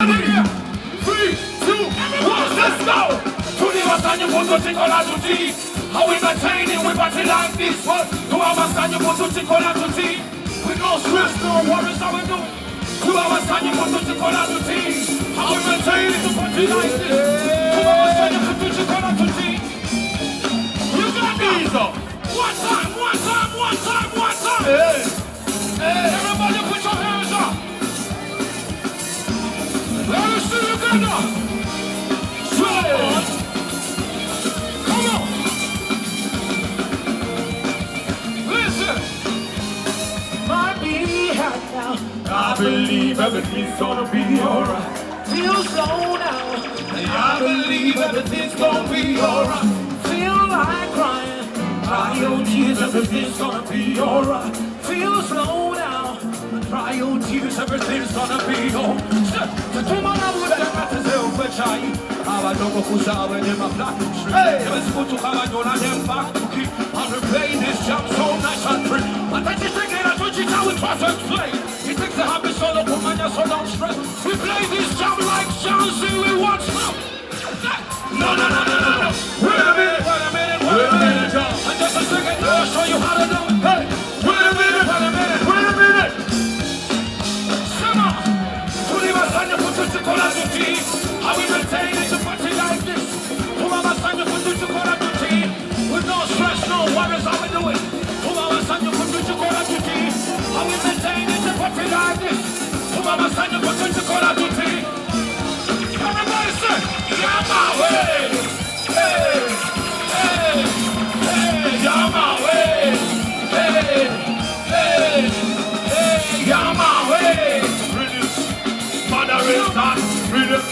Let's go! To the Western, you put to Ticola to tea. How we maintain it, we party like this one. To our Western, you put to Ticola to tea. With no stress, no worries, how we do it. To our Western, you put to Ticola to tea. How we maintain it, to party like this. To our Western, you put to Ticola to tea. You got these up. One time, one time, one time, one time. Hey. Hey. Everybody put your hands up. Let me see Uganda. Come on! Listen! Might be hot now. I believe everything's gonna be alright. Feel slow now. I believe everything's gonna be alright. Feel like crying. Cry your tears, everything's gonna be alright. Feel slow now. Cry your tears, everything's gonna be alright. Abadogo kuzawe ne maplaki. Hey, let's go to Kabadona and back to keep. I'm replaying this jump so nice and free. But I just think that I will try to explain. It takes the habit solo for man, so don't stress. We play this jump like Janzi, we want some. No. Wait a minute. And just a second, I'll show you how to do it. Hey, wait a minute. Simmer. Tulibasanya putu kola duty. How we maintain it to party like this. Whoever sang you put to call out to tea. With no stress, no worries, how we do it. Whoever sang you put to call out to tea. How we maintain it to party like this. Whoever sang you put to call out to tea. Everybody say, yeah, my way. Hey, yeah, my way. Hey, yeah, my way. Rhythm, moderation, rhythm.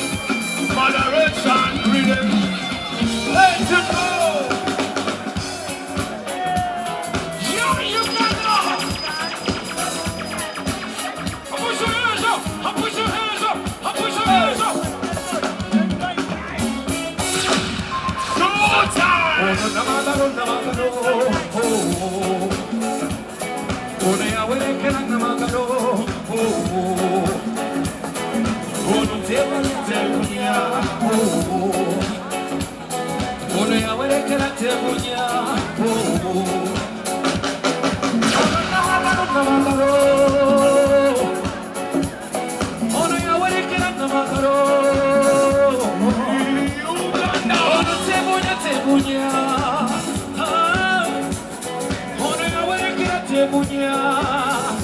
Moderation, rhythm. Let it go. You got it. Push your hands up. Push your hands up. Push your hands up. No time.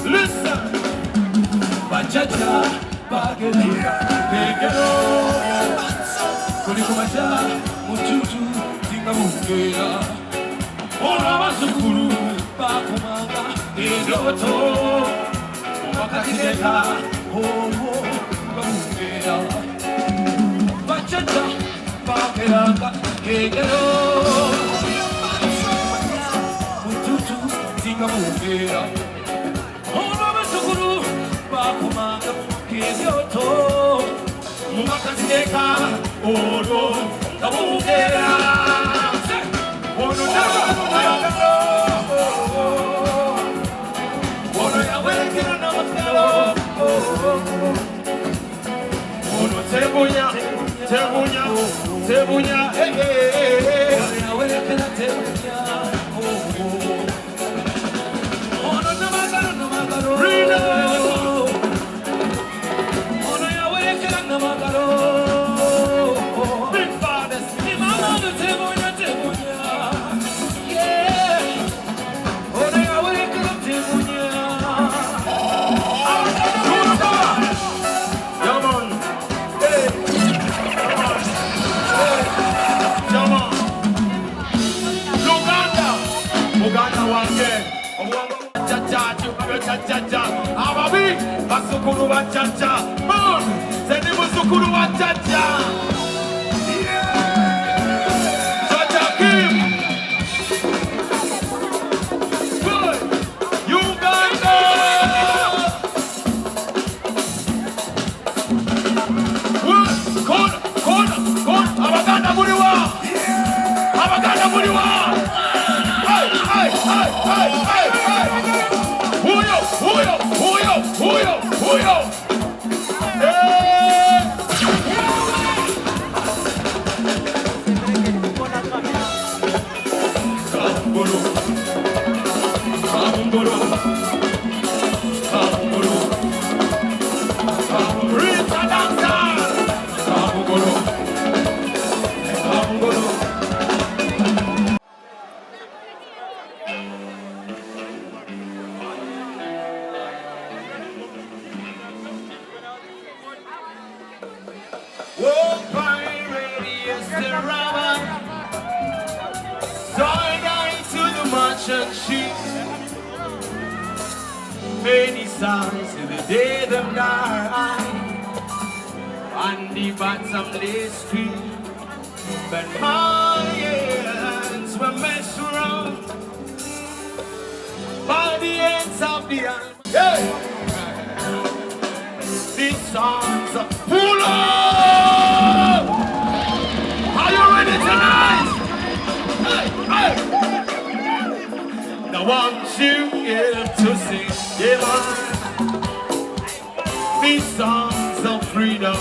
Listen, Bachacha, Bagelira, Begero, Kurikumacha, Mututu, Tingamukea, Oravasukuru, Bakumanga, Edoto, Makateka, Bamukea, Bachacha, Bagelanga, Begero, Mututu, Tingamukea. Oravasukuru, Bakumanga, Edoto, Makateka, Odo, Kabukea. Tebunya, Ababi, Basukuru Wachacha, Mon, Zenibu Sukuru Wachacha. Chacha Kim. Good. Uganda. Good. Abaganda Buriwa. Abaganda Buriwa. Hey. Who yo? Hey! rabbi, join to the merchant sheep. Many songs in the day of night, on the bottomless street. But my hands were messed around by the ends of the arm. Hey! These songs are full of. Are you ready tonight? Hey, hey! Now I want you here to sing, yeah, these songs of freedom,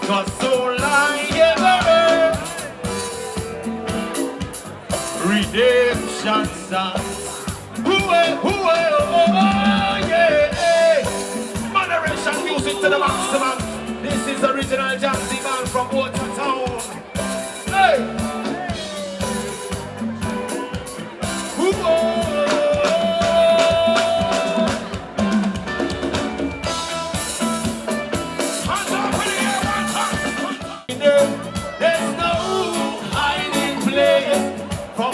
'cause all I ever heard, redemption songs. Yeah. Moderation music to the maximum. This is original Janzi Band from Watertown. Hey! Hands up in the air, hands up. There's no hiding place from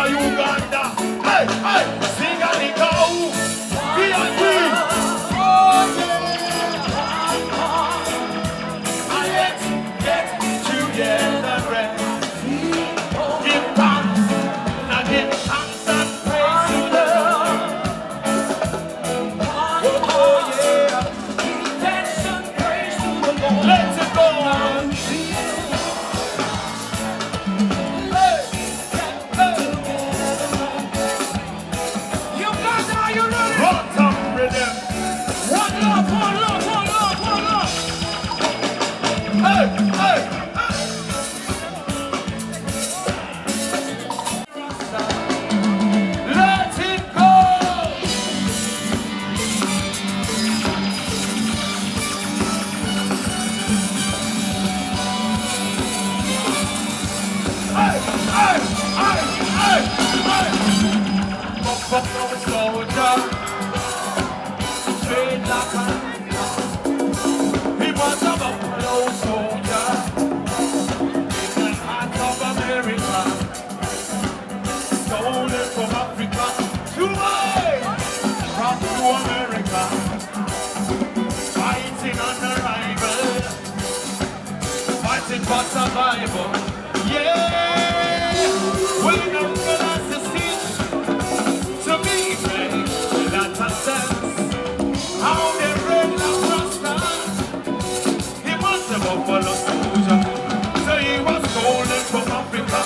Uganda. Hey, hey, sing and it go. VIP. Oh yeah. And let's get together and give thanks and give thanks and praise to the Lord. Oh yeah. Thanks and praise to the Lord. Let's go. For survival, yeah. We know that's the speech to me, that's a sense. How they read the Rasta, he was a buffalo soldier, so he was stolen from Africa,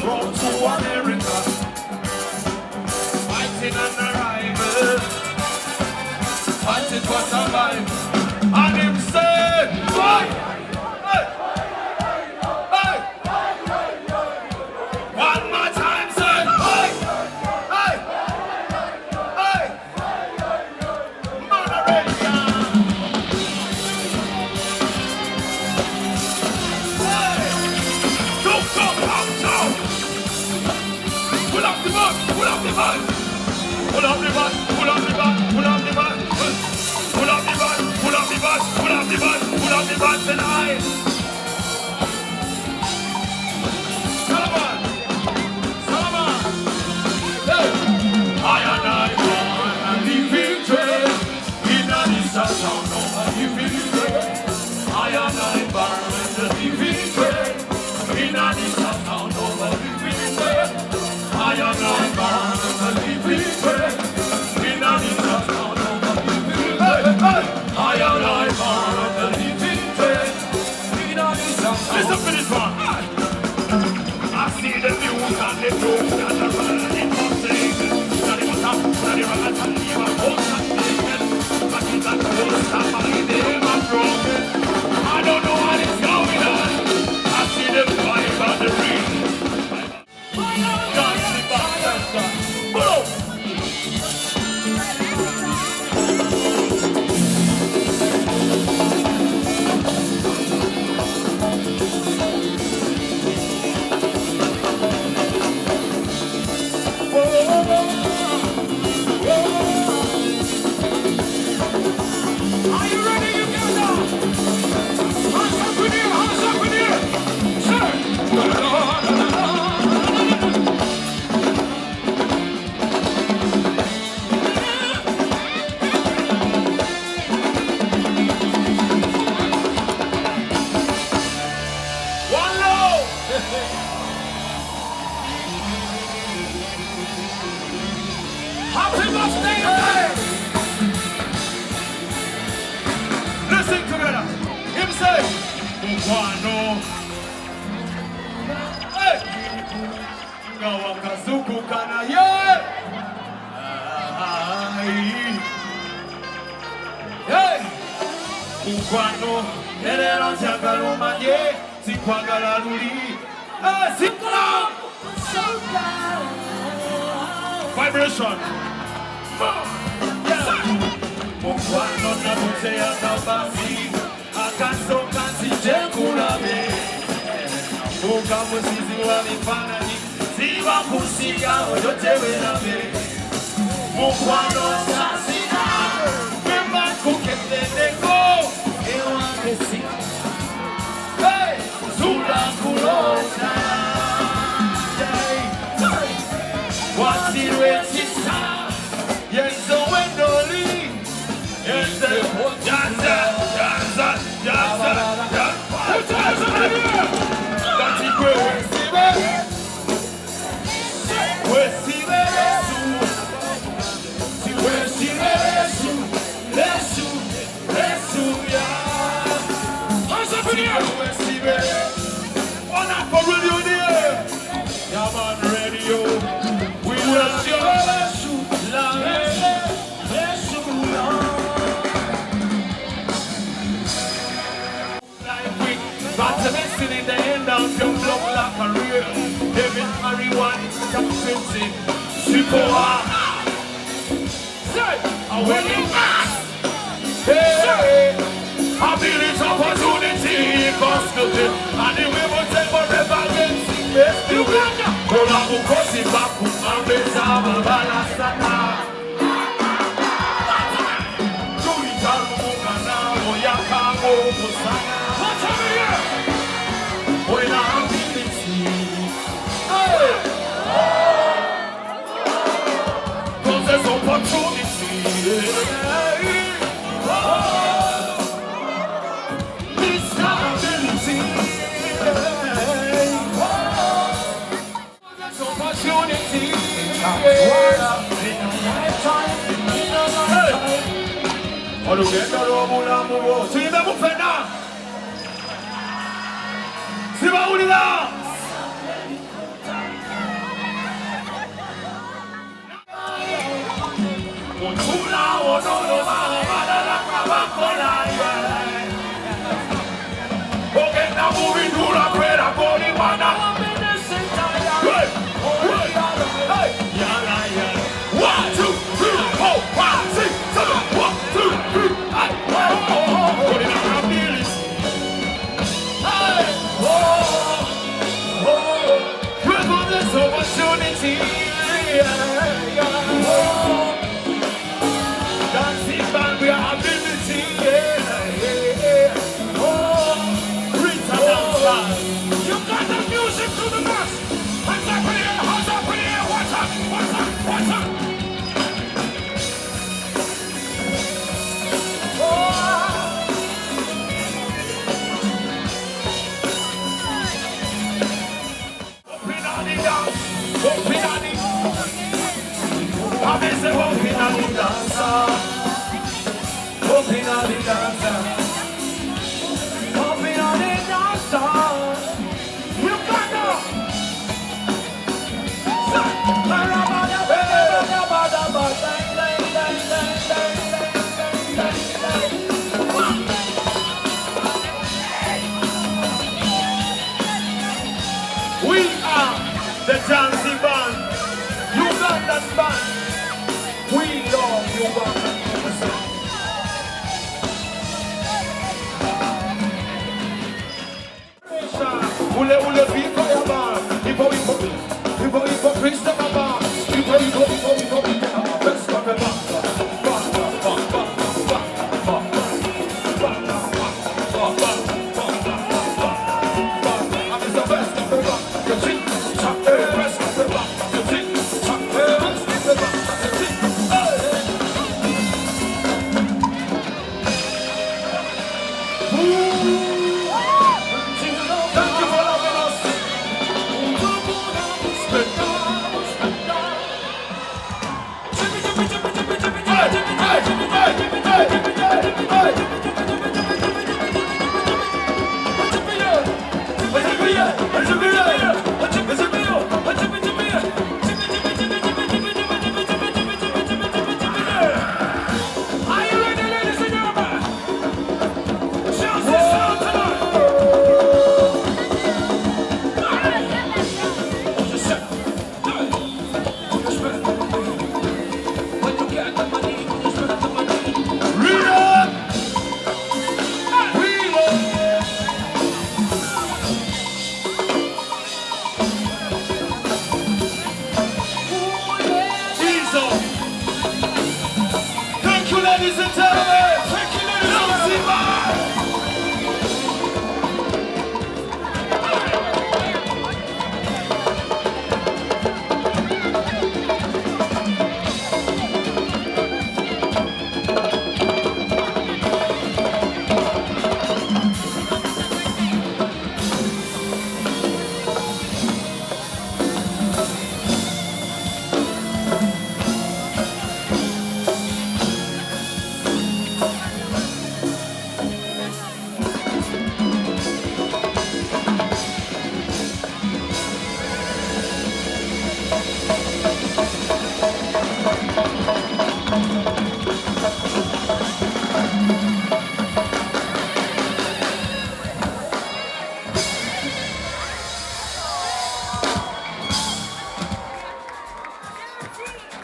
brought to America, fighting on the rival, fighting for survival, and him said, fight. Pull up the band tonight. Solomon. Hey. I and I born and live in trade. In a distant town, nobody will trade. I and I born and live in trade. In a distant town, nobody will trade. I and I born and live in trade. In a distant town, nobody will trade. I and I born and live in trade. Listen for this one. I see the views and the views and the running buses. Study what's up, study what I'm telling you. I'm both not taken. But it's like the whole stuff I them are broken. I don't know what is going on. I see the fire on the ring. Janzi Band Live Performance. sing together. Him say, Mukwano. Hey! Gawakazuku kana ye. Hey! Mukwano. Erero chakaluma ye. Sikwagala luli. Sikla. Vibration. Mukwano na mute ya tabasi. Akaso kasi jekulame. Muka musizi wa mifanani. Siwa kusiga oyote wename. Mukwano sasina. Mema kuketeneko. Ewa kesi. Hey! Zula kulota. Wasiwetisa. Yenzo wendoli. Yenzo Janza. In the end of your love like a real David Marijuana, Captain Sipoa. Say, when you ask, hey, I feel it's opportunity, constantly, and the way we take forever against the best the way. Kola bukosi baku, ambeza babala sana. Tuitaru mukana, oyaka musana. What's over here? When I'm feeling sweet, cause there's opportunity, this ability, there's opportunity, in a lifetime,